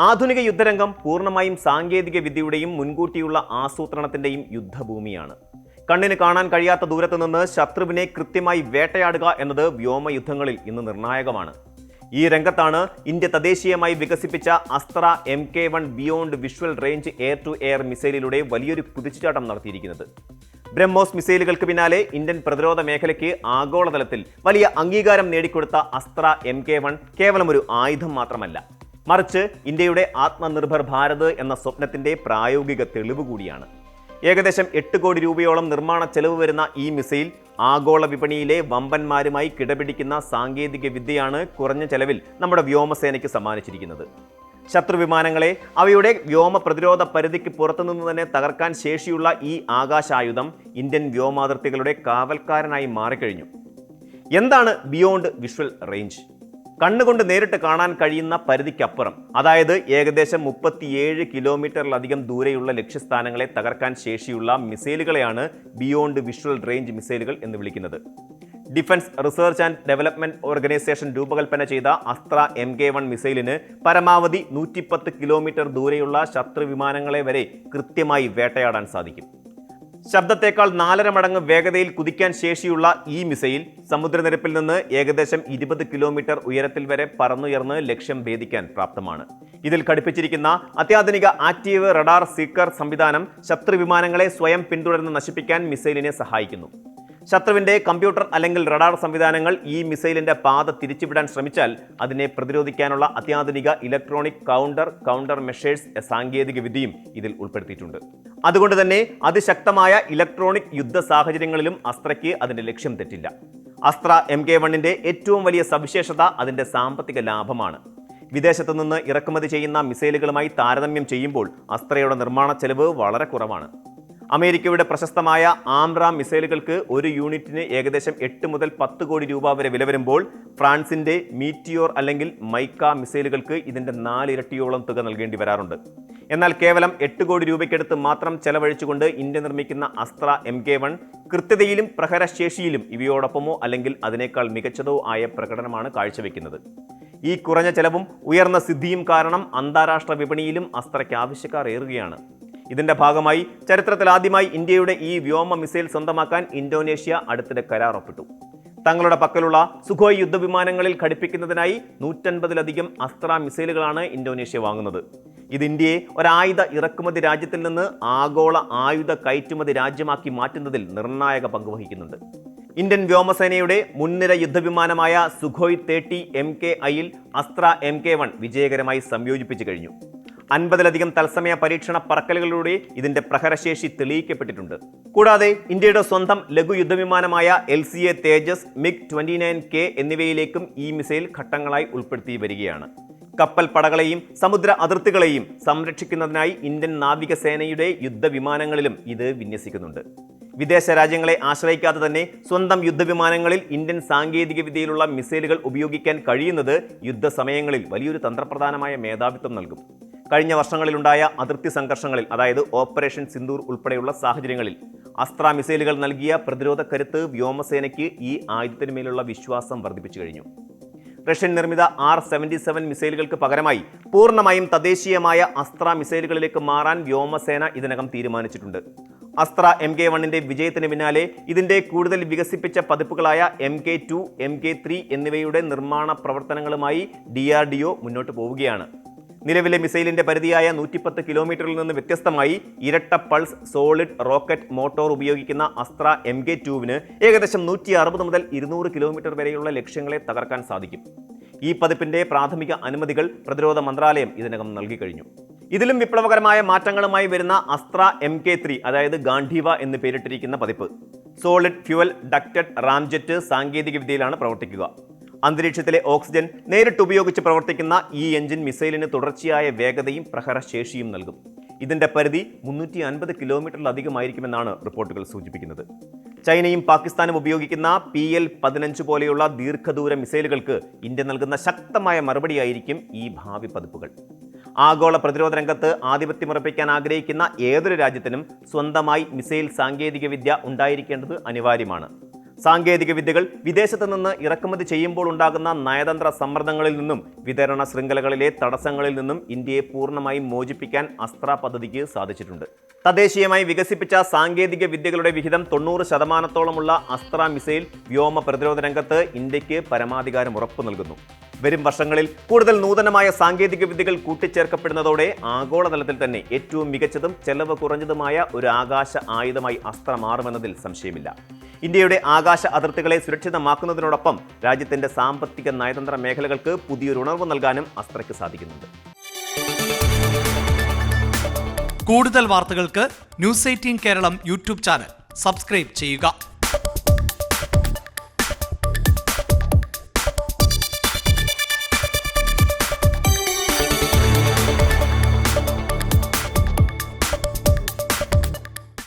ആധുനിക യുദ്ധരംഗം പൂർണ്ണമായും സാങ്കേതിക വിദ്യയുടെയും മുൻകൂട്ടിയുള്ള ആസൂത്രണത്തിന്റെയും യുദ്ധഭൂമിയാണ്. കണ്ണിന് കാണാൻ കഴിയാത്ത ദൂരത്തു നിന്ന് ശത്രുവിനെ കൃത്യമായി വേട്ടയാടുക എന്നത് വ്യോമയുദ്ധങ്ങളിൽ ഇന്ന് നിർണായകമാണ്. ഈ രംഗത്താണ് ഇന്ത്യ തദ്ദേശീയമായി വികസിപ്പിച്ച Astra MK1 beyond visual range air to air മിസൈലിലൂടെ വലിയൊരു കുതിച്ചുചാട്ടം നടത്തിയിരിക്കുന്നത്. ബ്രഹ്മോസ് മിസൈലുകൾക്ക് പിന്നാലെ ഇന്ത്യൻ പ്രതിരോധ മേഖലയ്ക്ക് ആഗോളതലത്തിൽ വലിയ അംഗീകാരം നേടിക്കൊടുത്ത അസ്ത്ര MK1 കേവലം ഒരു ആയുധം മാത്രമല്ല, മറിച്ച് ഇന്ത്യയുടെ ആത്മനിർഭർ ഭാരത് എന്ന സ്വപ്നത്തിന്റെ പ്രായോഗിക തെളിവ് കൂടിയാണ്. ഏകദേശം 8 കോടി രൂപയോളം നിർമ്മാണ ചെലവ് വരുന്ന ഈ മിസൈൽ ആഗോള വിപണിയിലെ വമ്പന്മാരുമായി കിടപിടിക്കുന്ന സാങ്കേതിക വിദ്യയാണ് കുറഞ്ഞ ചെലവിൽ നമ്മുടെ വ്യോമസേനയ്ക്ക് സമ്മാനിച്ചിരിക്കുന്നത്. ശത്രുവിമാനങ്ങളെ അവയുടെ വ്യോമ പ്രതിരോധ പരിധിക്ക് പുറത്തുനിന്ന് തന്നെ തകർക്കാൻ ശേഷിയുള്ള ഈ ആകാശായുധം ഇന്ത്യൻ വ്യോമാതിർത്തികളുടെ കാവൽക്കാരനായി മാറിക്കഴിഞ്ഞു. എന്താണ് ബിയോണ്ട് വിഷ്വൽ റേഞ്ച്? കണ്ണുകൊണ്ട് നേരിട്ട് കാണാൻ കഴിയുന്ന പരിധിക്കപ്പുറം, അതായത് ഏകദേശം 37 കിലോമീറ്ററിലധികം ദൂരെയുള്ള ലക്ഷ്യസ്ഥാനങ്ങളെ തകർക്കാൻ ശേഷിയുള്ള മിസൈലുകളെയാണ് ബിയോണ്ട് വിഷ്വൽ റേഞ്ച് മിസൈലുകൾ എന്ന് വിളിക്കുന്നത്. Defence research and development organisation രൂപകൽപ്പന ചെയ്ത അസ്ത്ര MK1 മിസൈലിന് പരമാവധി 110 കിലോമീറ്റർ ദൂരെയുള്ള ശത്രു വിമാനങ്ങളെ വരെ കൃത്യമായി വേട്ടയാടാൻ സാധിക്കും. ശബ്ദത്തേക്കാൾ 4.5 മടങ്ങ് വേഗതയിൽ കുതിക്കാൻ ശേഷിയുള്ള ഈ മിസൈൽ സമുദ്രനിരപ്പിൽ നിന്ന് ഏകദേശം 20 കിലോമീറ്റർ ഉയരത്തിൽ വരെ പറന്നുയർന്ന് ലക്ഷ്യം ഭേദിക്കാൻ പ്രാപ്തമാണ്. ഇതിൽ ഘടിപ്പിച്ചിരിക്കുന്ന അത്യാധുനിക ആക്റ്റീവ് റഡാർ സീക്കർ സംവിധാനം ശത്രു വിമാനങ്ങളെ സ്വയം പിന്തുടർന്ന് നശിപ്പിക്കാൻ മിസൈലിനെ സഹായിക്കുന്നു. ശത്രുവിന്റെ കമ്പ്യൂട്ടർ അല്ലെങ്കിൽ റഡാർ സംവിധാനങ്ങൾ ഈ മിസൈലിന്റെ പാത തിരിച്ചുവിടാൻ ശ്രമിച്ചാൽ അതിനെ പ്രതിരോധിക്കാനുള്ള അത്യാധുനിക ഇലക്ട്രോണിക് കൗണ്ടർ മെഷേഴ്സ് സാങ്കേതിക വിദ്യയും ഇതിൽ ഉൾപ്പെടുത്തിയിട്ടുണ്ട്. അതുകൊണ്ട് തന്നെ അതിശക്തമായ ഇലക്ട്രോണിക് യുദ്ധ സാഹചര്യങ്ങളിലും അസ്ത്രയ്ക്ക് അതിന്റെ ലക്ഷ്യം തെറ്റില്ല. അസ്ത്ര MK1ന്റെ ഏറ്റവും വലിയ സവിശേഷത അതിന്റെ സാമ്പത്തിക ലാഭമാണ്. വിദേശത്തു നിന്ന് ഇറക്കുമതി ചെയ്യുന്ന മിസൈലുകളുമായി താരതമ്യം ചെയ്യുമ്പോൾ അസ്ത്രയുടെ നിർമ്മാണ ചെലവ് വളരെ കുറവാണ്. അമേരിക്കയുടെ പ്രശസ്തമായ ആംറാം മിസൈലുകൾക്ക് ഒരു യൂണിറ്റിന് ഏകദേശം 8 മുതൽ 10 കോടി രൂപ വരെ വില വരുമ്പോൾ ഫ്രാൻസിന്റെ മീറ്റിയോർ അല്ലെങ്കിൽ മൈക്ക മിസൈലുകൾക്ക് ഇതിന്റെ 4 ഇരട്ടിയോളം തുക നൽകേണ്ടി വരാറുണ്ട്. എന്നാൽ കേവലം 8 കോടി രൂപയ്ക്കടുത്ത് മാത്രം ചെലവഴിച്ചുകൊണ്ട് ഇന്ത്യ നിർമ്മിക്കുന്ന അസ്ത്ര MK1 കൃത്യതയിലും പ്രഹരശേഷിയിലും ഇവയോടൊപ്പമോ അല്ലെങ്കിൽ അതിനേക്കാൾ മികച്ചതോ ആയ പ്രകടനമാണ് കാഴ്ചവെക്കുന്നത്. ഈ കുറഞ്ഞ ചെലവും ഉയർന്ന സിദ്ധിയും കാരണം അന്താരാഷ്ട്ര വിപണിയിലും അസ്ത്രയ്ക്ക് ആവശ്യക്കാർ ഏറുകയാണ്. ഇതിന്റെ ഭാഗമായി ചരിത്രത്തിൽ ആദ്യമായി ഇന്ത്യയുടെ ഈ വ്യോമ മിസൈൽ സ്വന്തമാക്കാൻ ഇന്തോനേഷ്യ അടുത്തിടെ കരാർ ഒപ്പിട്ടു. തങ്ങളുടെ പക്കലുള്ള സുഖോയ് യുദ്ധവിമാനങ്ങളിൽ ഘടിപ്പിക്കുന്നതിനായി 150ലധികം അസ്ത്ര മിസൈലുകളാണ് ഇന്തോനേഷ്യ വാങ്ങുന്നത്. ഇത് ഇന്ത്യയെ ഒരായുധ ഇറക്കുമതി രാജ്യത്തിൽ നിന്ന് ആഗോള ആയുധ കയറ്റുമതി രാജ്യമാക്കി മാറ്റുന്നതിൽ നിർണായക പങ്കുവഹിക്കുന്നുണ്ട്. ഇന്ത്യൻ വ്യോമസേനയുടെ മുൻനിര യുദ്ധവിമാനമായ സുഖോയ് 30 MKIയിൽ അസ്ത്ര MK1 വിജയകരമായി സംയോജിപ്പിച്ചു കഴിഞ്ഞു. 50ലധികം തത്സമയ പരീക്ഷണ പറക്കലുകളിലൂടെ ഇതിന്റെ പ്രഹരശേഷി തെളിയിക്കപ്പെട്ടിട്ടുണ്ട്. കൂടാതെ ഇന്ത്യയുടെ സ്വന്തം ലഘു യുദ്ധവിമാനമായ LCA തേജസ്, MiG-29K എന്നിവയിലേക്കും ഈ മിസൈൽ ഘട്ടങ്ങളായി ഉൾപ്പെടുത്തി വരികയാണ്. കപ്പൽ പടകളെയും സമുദ്ര അതിർത്തികളെയും സംരക്ഷിക്കുന്നതിനായി ഇന്ത്യൻ നാവികസേനയുടെ യുദ്ധവിമാനങ്ങളിലും ഇത് വിന്യസിക്കുന്നുണ്ട്. വിദേശ രാജ്യങ്ങളെ ആശ്രയിക്കാതെ തന്നെ സ്വന്തം യുദ്ധവിമാനങ്ങളിൽ ഇന്ത്യൻ സാങ്കേതിക വിദ്യയിലുള്ള മിസൈലുകൾ ഉപയോഗിക്കാൻ കഴിയുന്നത് യുദ്ധസമയങ്ങളിൽ വലിയൊരു തന്ത്രപ്രധാനമായ മേധാവിത്വം നൽകും. കഴിഞ്ഞ വർഷങ്ങളിലുണ്ടായ അതിർത്തി സംഘർഷങ്ങളിൽ, അതായത് ഓപ്പറേഷൻ സിന്ദൂർ ഉൾപ്പെടെയുള്ള സാഹചര്യങ്ങളിൽ അസ്ത്ര മിസൈലുകൾ നൽകിയ പ്രതിരോധ കരുത്ത് വ്യോമസേനയ്ക്ക് ഈ ആയുധത്തിനുമേലുള്ള വിശ്വാസം വർദ്ധിപ്പിച്ചു കഴിഞ്ഞു. റഷ്യൻ നിർമ്മിത R-77 മിസൈലുകൾക്ക് പകരമായി പൂർണ്ണമായും തദ്ദേശീയമായ അസ്ത്ര മിസൈലുകളിലേക്ക് മാറാൻ വ്യോമസേന ഇതിനകം തീരുമാനിച്ചിട്ടുണ്ട്. അസ്ത്ര MK1ന്റെ വിജയത്തിന് പിന്നാലെ ഇതിന്റെ കൂടുതൽ വികസിപ്പിച്ച പതിപ്പുകളായ MK2, MK3 എന്നിവയുടെ നിർമ്മാണ പ്രവർത്തനങ്ങളുമായി DRDO മുന്നോട്ട് പോവുകയാണ്. നിലവിലെ മിസൈലിന്റെ പരിധിയായ 110 കിലോമീറ്ററിൽ നിന്ന് വ്യത്യസ്തമായി ഇരട്ട പൾസ് സോളിഡ് റോക്കറ്റ് മോട്ടോർ ഉപയോഗിക്കുന്ന അസ്ത്ര MK2വിന് ഏകദേശം 160 മുതൽ 200 കിലോമീറ്റർ വരെയുള്ള ലക്ഷ്യങ്ങളെ തകർക്കാൻ സാധിക്കും. ഈ പതിപ്പിന്റെ പ്രാഥമിക അനുമതികൾ പ്രതിരോധ മന്ത്രാലയം ഇതിനകം നൽകി കഴിഞ്ഞു. ഇതിലും വിപ്ലവകരമായ മാറ്റങ്ങളുമായി വരുന്ന അസ്ത്ര MK3, അതായത് ഗാന്ധീവ എന്ന് പേരിട്ടിരിക്കുന്ന പതിപ്പ്, സോളിഡ് ഫ്യുവൽ ഡക്റ്റഡ് റാംജെറ്റ് സാങ്കേതിക വിദ്യയിലാണ് പ്രവർത്തിക്കുക. അന്തരീക്ഷത്തിലെ ഓക്സിജൻ നേരിട്ട് ഉപയോഗിച്ച് പ്രവർത്തിക്കുന്ന ഈ എഞ്ചിൻ മിസൈലിന് തുടർച്ചയായ വേഗതയും പ്രഹരശേഷിയും നൽകും. ഇതിന്റെ പരിധി 350 കിലോമീറ്ററിലധികമായിരിക്കുമെന്നാണ് റിപ്പോർട്ടുകൾ സൂചിപ്പിക്കുന്നത്. ചൈനയും പാകിസ്ഥാനും ഉപയോഗിക്കുന്ന PL-15 പോലെയുള്ള ദീർഘദൂര മിസൈലുകൾക്ക് ഇന്ത്യ നൽകുന്ന ശക്തമായ മറുപടിയായിരിക്കും ഈ ഭാവി പതിപ്പുകൾ. ആഗോള പ്രതിരോധ രംഗത്ത് ആധിപത്യമുറപ്പിക്കാൻ ആഗ്രഹിക്കുന്ന ഏതൊരു രാജ്യത്തിനും സ്വന്തമായി മിസൈൽ സാങ്കേതിക വിദ്യ ഉണ്ടായിരിക്കേണ്ടത് അനിവാര്യമാണ്. സാങ്കേതിക വിദ്യകൾ വിദേശത്ത് നിന്ന് ഇറക്കുമതി ചെയ്യുമ്പോൾ ഉണ്ടാകുന്ന നയതന്ത്ര സമ്മർദ്ദങ്ങളിൽ നിന്നും വിതരണ ശൃംഖലകളിലെ തടസ്സങ്ങളിൽ നിന്നും ഇന്ത്യയെ പൂർണ്ണമായും മോചിപ്പിക്കാൻ അസ്ത്ര പദ്ധതിക്ക് സാധിച്ചിട്ടുണ്ട്. തദ്ദേശീയമായി വികസിപ്പിച്ച സാങ്കേതിക വിദ്യകളുടെ വിഹിതം 90% അസ്ത്ര മിസൈൽ വ്യോമ പ്രതിരോധ രംഗത്ത് ഇന്ത്യക്ക് പരമാധികാരം ഉറപ്പു നൽകുന്നു. വരും വർഷങ്ങളിൽ കൂടുതൽ നൂതനമായ സാങ്കേതിക വിദ്യകൾ കൂട്ടിച്ചേർക്കപ്പെടുന്നതോടെ ആഗോളതലത്തിൽ തന്നെ ഏറ്റവും മികച്ചതും ചെലവ് കുറഞ്ഞതുമായ ഒരു ആകാശ ആയുധമായി അസ്ത്ര മാറുമെന്നതിൽ സംശയമില്ല. ഇന്ത്യയുടെ ആകാശ അതിർത്തികളെ സുരക്ഷിതമാക്കുന്നതിനോടൊപ്പം രാജ്യത്തിന്റെ സാമ്പത്തിക നയതന്ത്ര മേഖലകൾക്ക് പുതിയൊരു ഉണർവ് നൽകാനും അസ്ത്രയ്ക്ക് സാധിക്കുന്നുണ്ട്. കൂടുതൽ വാർത്തകൾക്ക് news 18 Keralam YouTube channel subscribe ചെയ്യുക.